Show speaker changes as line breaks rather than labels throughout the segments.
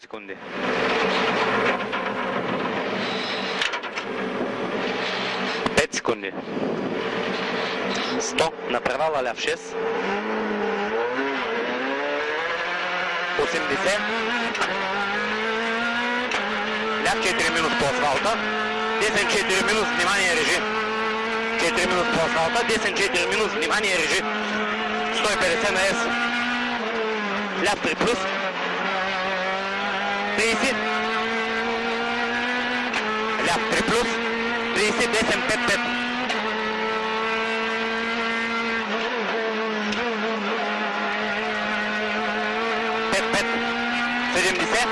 секунди. 5 секунди. 100 на превала ляв 6. 80. Ляв 4 минус по асфалта. Десен 4 минус, внимание, режим. 4 минус по асфалта. Десен 4 минус, внимание, режим. 150 на С. Ляв 3 плюс. 30. Ляв 3 плюс. 30, десен 5-5. 70.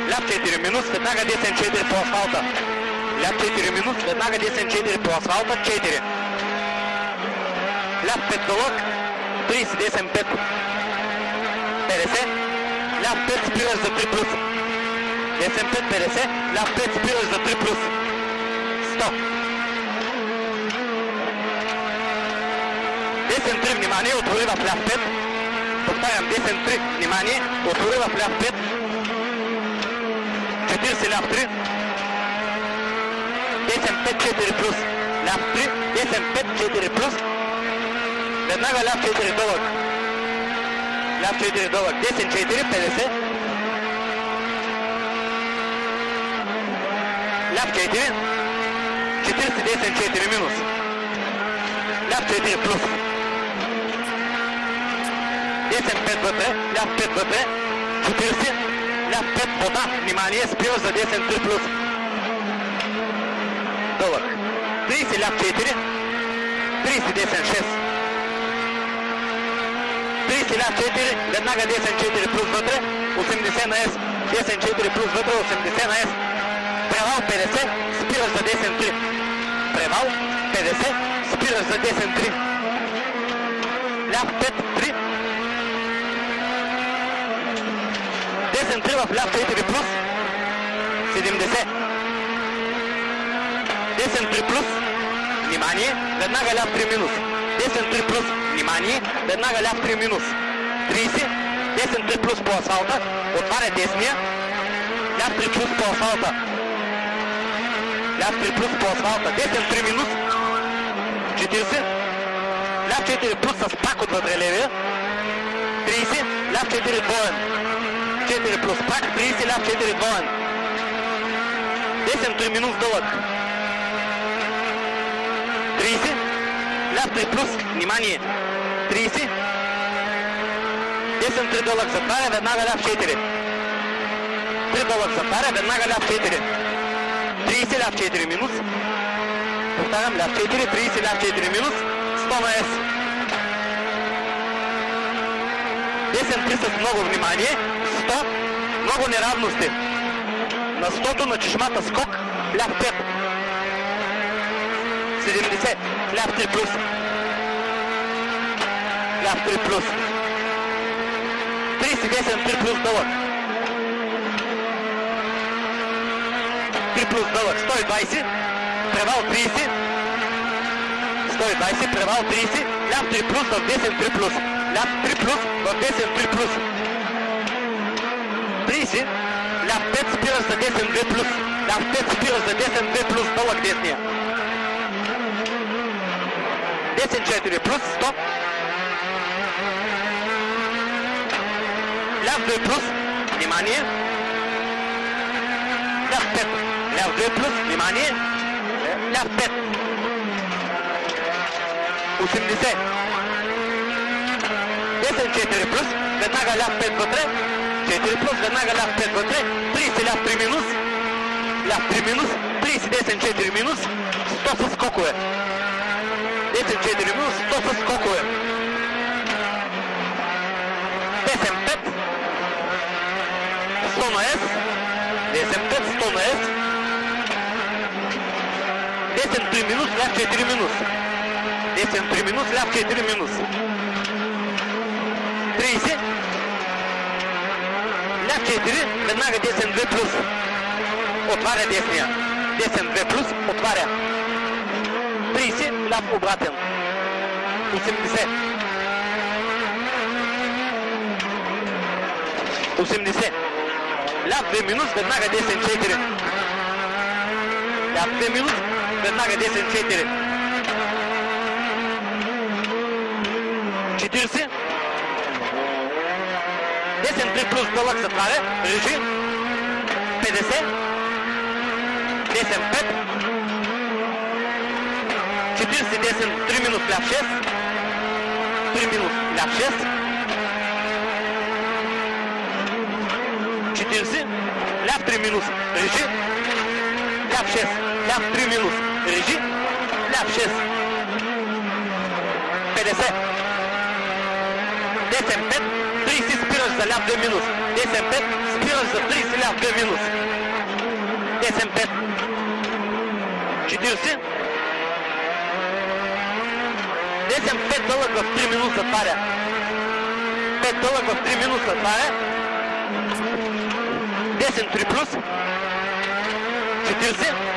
Ляв 4 минус, веднага десен 4 по асфалта. Ляв 4 минус, веднага десен 4 по асфалта, 4. Ляв 5 дълъг, 30, десен 5. 50. Ляв 5 спираш за 3 плюс. Десен 5, 50. Ляв 5 спираш за 3 плюс. 100. Десен 3, внимание, отвори в ляв 5. Повтарям, десен 3, внимание, отвори в ляв 5. 40 ляв 3. Десен 5, 4 плюс. Ляв 3, десен 5, 4 плюс. Веднага ляв 4 дълъг. Ляв 4 дълъг. Десен 4, 50. Ляв 4. 40, десен 4 минус. Ляв 4 плюс. Десен 5 вътре, ляв 5 вътре, 40, ляв 5 вода, внимание, спираш за десен 3 плюс. Дълъг. 30, ляв 4, 30, десен 6. 30, ляв 4, веднага десен 4 плюс вътре, 80 на С, десен 4 плюс вътре, 80 на С. Превал 50, спираш за десен 3. Превал 50, спираш за десен 3. Ляв 5, 3. Десен 3 в ляв 4 плюс. 70. Десен 3 плюс. Внимание, веднага ляв 3 минус. Десен 3 плюс. Внимание, веднага ляв 3 минус. 30. Десен 3 плюс по асфалта. Отваря десния. Ляв 3 плюс по асфалта. Ляв 3 плюс по асфалта. Десен 3 минус. 40. Ляв 4 плюс с пак отвътре левия. 30. Ляв 4 двоен. 4 плюс пак. 30. Ляв 4 двоен. Десен 3 минус дълъг. 30. Ляв 3 плюс. Внимание. 30. Десен 3 дълъг затваря. Веднага ляв 4. 3 дълъг затваря. Веднага ляв 4. 30. Ляв 4 минус. Повтарям, ляв 4. 30. Ляв 4 минус. 100 на С. Десен 3 с много внимание. 100. Много неравности. На 100-то на чешмата скок. Ляв 5. 70. Ляв 3 плюс. Ляв 3 плюс. 30. Десен 3 плюс дълъг. 3 плюс дълъг. 120. Превал 30. 120. Превал 30. Ляв 3 плюс в десен 3 плюс. Ляв 3 плюс в десен 3 плюс. 30. Ляв 5 спираш за десен 2 плюс. Ляв 5 спираш за десен 2 плюс. Дълъг десния. Десен 4 плюс. 100. Ляв 2 плюс. Внимание. Ляв 5. Ляв 2 плюс. Внимание. Ляв 5. 80. Десен 4 плюс. Веднага ляв 5 вътре. 4 плюс. Веднага ляв 5 вътре. 30 ляв 3 минус. Ляв 3 минус. 30 десен 4 минус. 100 с скокове. Десен 4 минус. 100 с скокове. Десен 5. 100 на С. Десен 5. 100 на С. Десен 3 минус. Ляв 4 минус. Десен 3 минус. Ляв 4 минус. 30. Ляв 4. Веднага десен 2 плюс. Отваря десния. Десен 2 плюс. Отваря. 30. Ляв обратен. 80. 80. ляв 2 минус, веднага десен 4. Ляв 2 минус, веднага десен 4. 40. Десен 3 плюс дълъг затваря, режи. 50. Десен 5. 40 десен 3 минус, ляв 6. 3 минус, ляв 6. 40. Ляв 3 минус, режи. Ляв 6. Ляв 3 минус, режи. Ляв 6. 50. Десен 5. 30 спираш за ляв 2 минус. Десен 5. Спираш за 30 ляв 2 минус. Десен 5. 40. Десен 5 дълъг в 3 минус затваря. 5 дълъг в 3 минус затваря. Десен 3 плюс. 40.